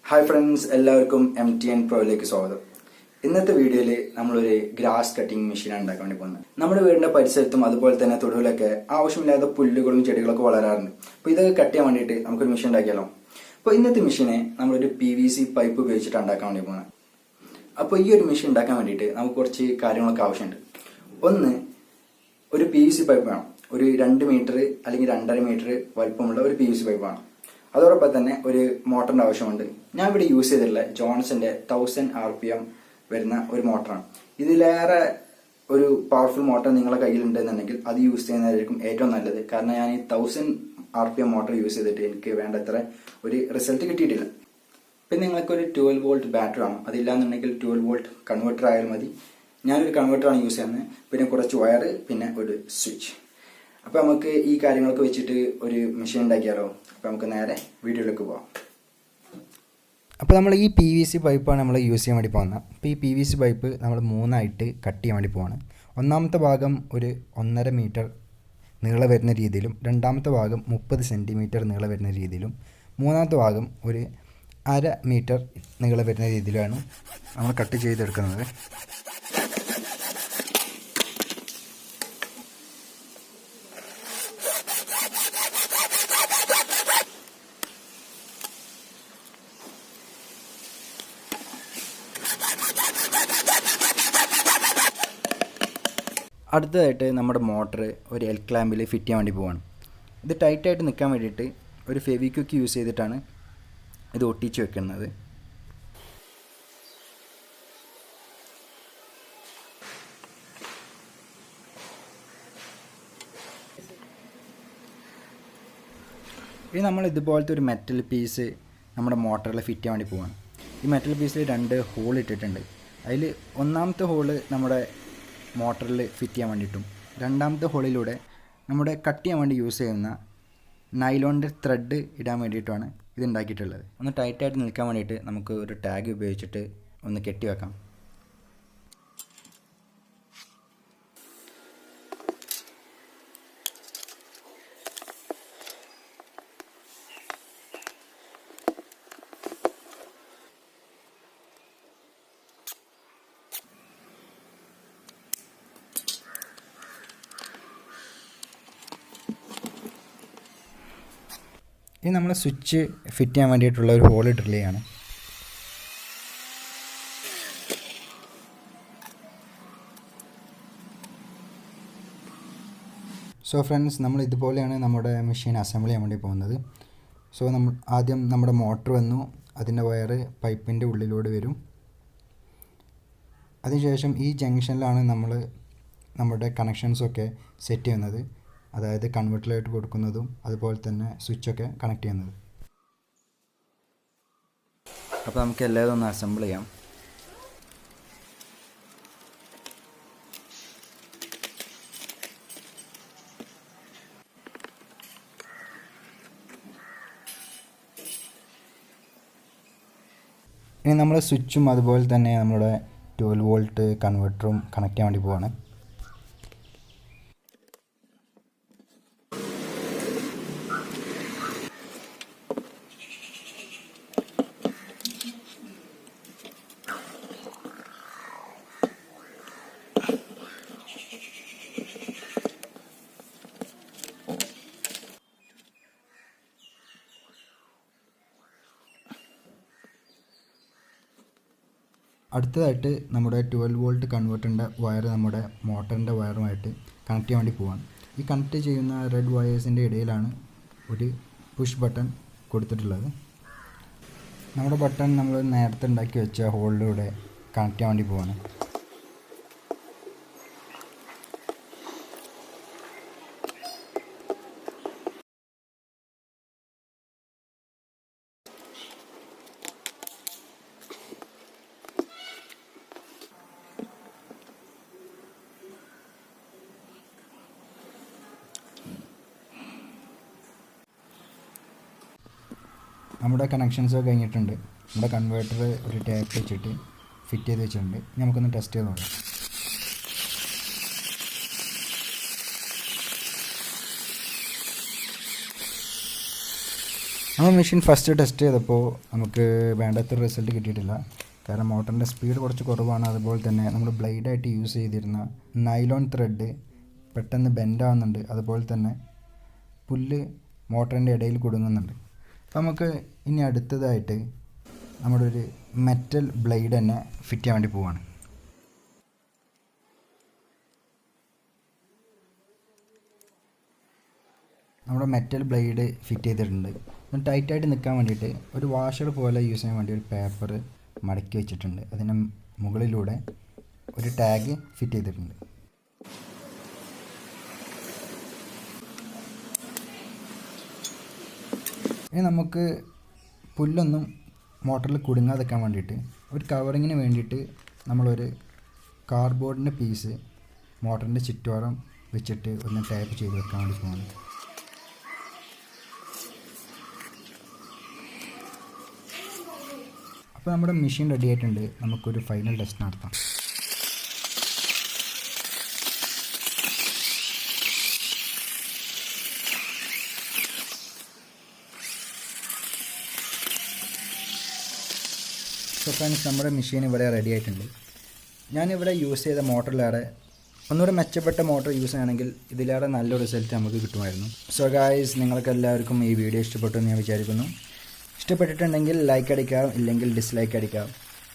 Hi friends, എല്ലാവർക്കും MechatronProയിലേക്ക് സ്വാഗതം. ഇന്നത്തെ വീഡിയോയിൽ നമ്മളൊരു ഗ്രാസ് കട്ടിംഗ് മെഷീനാണ് ഉണ്ടാക്കാൻ വേണ്ടി പോകുന്നത്. നമ്മുടെ വീടിന്റെ പരിസരത്തും അതുപോലെ തന്നെ തൊടുവിലൊക്കെ ആവശ്യമില്ലാത്ത പുല്ലുകളും ചെടികളൊക്കെ വളരാറുണ്ട്. അപ്പോൾ ഇതൊക്കെ കട്ട് ചെയ്യാൻ വേണ്ടിയിട്ട് നമുക്കൊരു മെഷീൻ ഉണ്ടാക്കിയാലോ. അപ്പോൾ ഇന്നത്തെ മെഷീനെ നമ്മളൊരു PVC പൈപ്പ് ഉപയോഗിച്ചിട്ട് ഉണ്ടാക്കാൻ വേണ്ടി പോകുന്നത്. അപ്പോൾ ഈ ഒരു മെഷീൻ ഉണ്ടാക്കാൻ വേണ്ടിയിട്ട് നമുക്ക് കുറച്ച് കാര്യങ്ങളൊക്കെ ആവശ്യമുണ്ട്. ഒന്ന്, ഒരു PVC പൈപ്പ് വേണം. ഒരു 2 മീറ്റർ അല്ലെങ്കിൽ 2.5 മീറ്റർ വലുപ്പമുള്ള ഒരു PVC പൈപ്പ് വേണം. അതോടൊപ്പം തന്നെ ഒരു മോട്ടറിന്റെ ആവശ്യമുണ്ട്. ഞാൻ ഇവിടെ യൂസ് ചെയ്തിട്ടുള്ള ജോൺസന്റെ 1000 RPM വരുന്ന ഒരു മോട്ടറാണ്. ഇതിലേറെ ഒരു പവർഫുൾ മോട്ടർ നിങ്ങളുടെ കയ്യിലുണ്ടെന്നുണ്ടെങ്കിൽ അത് യൂസ് ചെയ്യുന്നതായിരിക്കും ഏറ്റവും നല്ലത്. കാരണം ഞാൻ ഈ 1000 RPM മോട്ടർ യൂസ് ചെയ്തിട്ട് എനിക്ക് വേണ്ടത്ര ഒരു റിസൾട്ട് കിട്ടിയിട്ടില്ല. പിന്നെ നിങ്ങൾക്ക് ഒരു 12 വോൾട്ട് ബാറ്ററി വേണം. അതില്ലാന്നുണ്ടെങ്കിൽ 12 വോൾട്ട് കൺവെർട്ടർ ആയാലും മതി. ഞാനൊരു കൺവെർട്ടറാണ് യൂസ് ചെയ്യുന്നത്. പിന്നെ കുറച്ച് വയർ, പിന്നെ ഒരു സ്വിച്ച്. അപ്പൊ നമുക്ക് ഈ കാര്യങ്ങളൊക്കെ വെച്ചിട്ട് ഒരു മെഷീൻ ഉണ്ടാക്കിയാലോ. അപ്പൊ നമുക്ക് നേരെ വീഡിയോയിലേക്ക് പോവാം. അപ്പോൾ നമ്മൾ ഈ PVC പൈപ്പാണ് നമ്മൾ യൂസ് ചെയ്യാൻ വേണ്ടി പോകുന്നത്. അപ്പോൾ ഈ PVC പൈപ്പ് നമ്മൾ 3ആയിട്ട് കട്ട് ചെയ്യാൻ വേണ്ടി പോവാണ്. ഒന്നാമത്തെ ഭാഗം ഒരു 1.5 മീറ്റർ നീളം വരുന്ന രീതിയിലും, രണ്ടാമത്തെ ഭാഗം 30 സെൻറ്റിമീറ്റർ നീളം വരുന്ന രീതിയിലും, മൂന്നാമത്തെ ഭാഗം ഒരു 1/2 മീറ്റർ നീളം വരുന്ന രീതിയിലാണ് നമ്മൾ കട്ട് ചെയ്തെടുക്കുന്നത്. അടുത്തതായിട്ട് നമ്മുടെ മോട്ടർ ഒരു എൽ ക്ലാമ്പിൽ ഫിറ്റ് ചെയ്യാൻ വേണ്ടി പോവാണ്. ഇത് ടൈറ്റായിട്ട് നിൽക്കാൻ വേണ്ടിയിട്ട് ഒരു ഫെവിക്വിക്ക് യൂസ് ചെയ്തിട്ടാണ് ഇത് ഒട്ടിച്ച് വെക്കുന്നത്. ഇനി നമ്മൾ ഇതുപോലത്തെ ഒരു മെറ്റൽ പീസ് നമ്മുടെ മോട്ടറിൽ ഫിറ്റ് ചെയ്യാൻ വേണ്ടി പോവാണ്. ഈ മെറ്റൽ പീസിൽ 2 ഹോൾ ഇട്ടിട്ടുണ്ട്. അതിൽ ഒന്നാമത്തെ ഹോള് നമ്മുടെ മോട്ടറിൽ ഫിറ്റ് ചെയ്യാൻ വേണ്ടിയിട്ടും, രണ്ടാമത്തെ ഹോളിലൂടെ നമ്മുടെ കട്ട് ചെയ്യാൻ വേണ്ടി യൂസ് ചെയ്യുന്ന നൈലോണിൻ്റെ ത്രെഡ് ഇടാൻ വേണ്ടിയിട്ടുമാണ് ഇത് ഉണ്ടാക്കിയിട്ടുള്ളത്. ഒന്ന് ടൈറ്റായിട്ട് നിൽക്കാൻ വേണ്ടിയിട്ട് നമുക്ക് ഒരു ടാഗ് ഉപയോഗിച്ചിട്ട് ഒന്ന് കെട്ടി വെക്കാം. ഇനി നമ്മൾ സ്വിച്ച് ഫിറ്റ് ചെയ്യാൻ വേണ്ടിയിട്ടുള്ള ഒരു ഹോൾ ഡ്രിൽ ചെയ്യാണ്. സോ ഫ്രണ്ട്സ്, നമ്മൾ ഇതുപോലെയാണ് നമ്മുടെ മെഷീൻ അസംബിൾ ചെയ്യാൻ വേണ്ടി പോകുന്നത്. സോ നമ്മൾ ആദ്യം നമ്മുടെ മോട്ടർ വന്നു, അതിൻ്റെ വയർ പൈപ്പിൻ്റെ ഉള്ളിലൂടെ വരും. അതിനുശേഷം ഈ ജംഗ്ഷനിലാണ് നമ്മൾ നമ്മുടെ കണക്ഷൻസൊക്കെ സെറ്റ് ചെയ്യുന്നത്. അതായത് കൺവെർട്ടറിലായിട്ട് കൊടുക്കുന്നതും അതുപോലെ തന്നെ സ്വിച്ചൊക്കെ കണക്ട് ചെയ്യുന്നത്. അപ്പോൾ നമുക്ക് എല്ലാവരും ഒന്ന് അസംബിൾ ചെയ്യാം. ഇനി നമ്മൾ സ്വിച്ചും അതുപോലെ തന്നെ നമ്മുടെ 12 വോൾട്ട് കൺവെർട്ടറും കണക്ട് ചെയ്യാൻ വേണ്ടി പോവാണ്. അടുത്തതായിട്ട് നമ്മുടെ 12 വോൾട്ട് കൺവെർട്ടറിൻ്റെ വയർ നമ്മുടെ മോട്ടറിൻ്റെ വയറുമായിട്ട് കണക്ട് ചെയ്യാൻ വേണ്ടി പോവാണ്. ഈ കണക്ട് ചെയ്യുന്ന റെഡ് വയേഴ്സിൻ്റെ ഇടയിലാണ് ഒരു പുഷ് ബട്ടൺ കൊടുത്തിട്ടുള്ളത്. നമ്മുടെ ബട്ടൺ നമ്മൾ നേരത്തെ ഉണ്ടാക്കി വെച്ച ഹോളിലൂടെ കണക്ട് ചെയ്യാൻ വേണ്ടി പോവാണ്. നമ്മുടെ കണക്ഷൻസൊക്കെ കഴിഞ്ഞിട്ടുണ്ട്. നമ്മുടെ കൺവേർട്ടർ ഒരു ടാപ്പ് വെച്ചിട്ട് ഫിറ്റ് ചെയ്ത് വെച്ചിട്ടുണ്ട്. നമുക്കൊന്ന് ടെസ്റ്റ് ചെയ്ത് നോക്കാം. നമ്മൾ മെഷീൻ ഫസ്റ്റ് ടെസ്റ്റ് ചെയ്തപ്പോൾ നമുക്ക് വേണ്ടത്ര റിസൾട്ട് കിട്ടിയിട്ടില്ല. കാരണം മോട്ടറിൻ്റെ സ്പീഡ് കുറച്ച് കുറവാണ്. അതുപോലെ തന്നെ നമ്മൾ ബ്ലേഡായിട്ട് യൂസ് ചെയ്തിരുന്ന നൈലോൺ ത്രെഡ് പെട്ടെന്ന് ബെൻഡാവുന്നുണ്ട്. അതുപോലെ തന്നെ പുല്ല് മോട്ടറിൻ്റെ ഇടയിൽ കുടുങ്ങുന്നുണ്ട്. അപ്പോൾ നമുക്ക് ഇനി അടുത്തതായിട്ട് നമ്മുടെ ഒരു മെറ്റൽ ബ്ലേഡ് തന്നെ ഫിറ്റ് ചെയ്യാൻ വേണ്ടി പോവാണ്. നമ്മുടെ മെറ്റൽ ബ്ലേഡ് ഫിറ്റ് ചെയ്തിട്ടുണ്ട്. ടൈറ്റായിട്ട് നിൽക്കാൻ വേണ്ടിയിട്ട് ഒരു വാഷർ പോലെ യൂസ് ചെയ്യാൻ വേണ്ടി ഒരു പേപ്പർ മടക്കി വെച്ചിട്ടുണ്ട്. അതിന് മുകളിലൂടെ ഒരു ടാഗ് ഫിറ്റ് ചെയ്തിട്ടുണ്ട്. ഇനി നമുക്ക് പുല്ലൊന്നും മോട്ടറിൽ കുടുങ്ങാതിരിക്കാൻ വേണ്ടിയിട്ട് ഒരു കവറിങ്ങിന് വേണ്ടിയിട്ട് നമ്മളൊരു കാർഡ്ബോർഡിൻ്റെ പീസ് മോട്ടറിൻ്റെ ചുറ്റോരം വെച്ചിട്ട് ഒന്ന് ടാപ്പ് ചെയ്ത് വെക്കാൻ വേണ്ടി പോകുന്നു. അപ്പോൾ നമ്മുടെ മെഷീൻ റെഡി ആയിട്ടുണ്ട്. നമുക്കൊരു ഫൈനൽ ടെസ്റ്റ് നടത്താം. സോ ഫ്രണ്ട്സ്, നമ്മുടെ മെഷീൻ ഇവിടെ റെഡി ആയിട്ടുണ്ട്. ഞാനിവിടെ യൂസ് ചെയ്ത മോട്ടറിലേറെ ഒന്നുകൂടെ മെച്ചപ്പെട്ട മോട്ടർ യൂസ് ചെയ്യുകയാണെങ്കിൽ ഇതിലേറെ നല്ലൊരു റിസൾട്ട് നമുക്ക് കിട്ടുമായിരുന്നു. സോ ഗായ്സ്, നിങ്ങൾക്ക് എല്ലാവർക്കും ഈ വീഡിയോ ഇഷ്ടപ്പെട്ടു എന്ന് ഞാൻ വിചാരിക്കുന്നു. ഇഷ്ടപ്പെട്ടിട്ടുണ്ടെങ്കിൽ ലൈക്ക് അടിക്കാം, ഇല്ലെങ്കിൽ ഡിസ്ലൈക്ക് അടിക്കാം.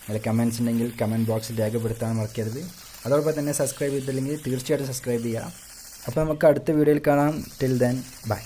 അതിൽ കമൻറ്റ്സ് ഉണ്ടെങ്കിൽ കമൻറ്റ് ബോക്സിൽ രേഖപ്പെടുത്താൻ മറക്കരുത്. അതോടൊപ്പം തന്നെ സബ്സ്ക്രൈബ് ചെയ്തില്ലെങ്കിൽ തീർച്ചയായിട്ടും സബ്സ്ക്രൈബ് ചെയ്യുക. അപ്പോൾ നമുക്ക് അടുത്ത വീഡിയോയിൽ കാണാം. Till then bye.